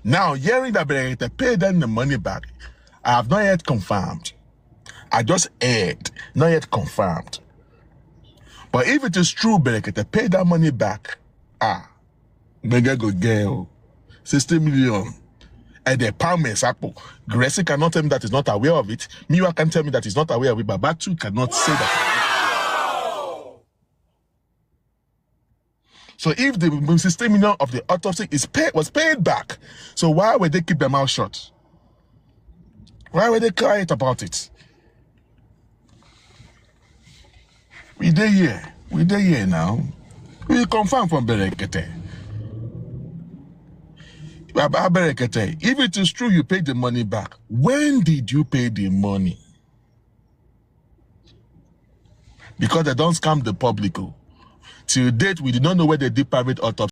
Now, hearing that Berekete paid them the money back, I have not yet confirmed. I just heard, not yet confirmed. But if it is true, Berekete paid that money back, mega go girl, 60 million. And the pound Sapo. Gracie cannot tell me that he's not aware of it. Miwa can tell me that he's not aware of it, but Batu cannot say that. So if the 60 million of the autopsy was paid back, so why would they keep their mouth shut? Why would they quiet about it? We there here now. We confirm from Berekete. Berekete, if it is true you paid the money back, when did you pay the money? Because they don't scam the public. Till date, we did not know where they did private autopsy.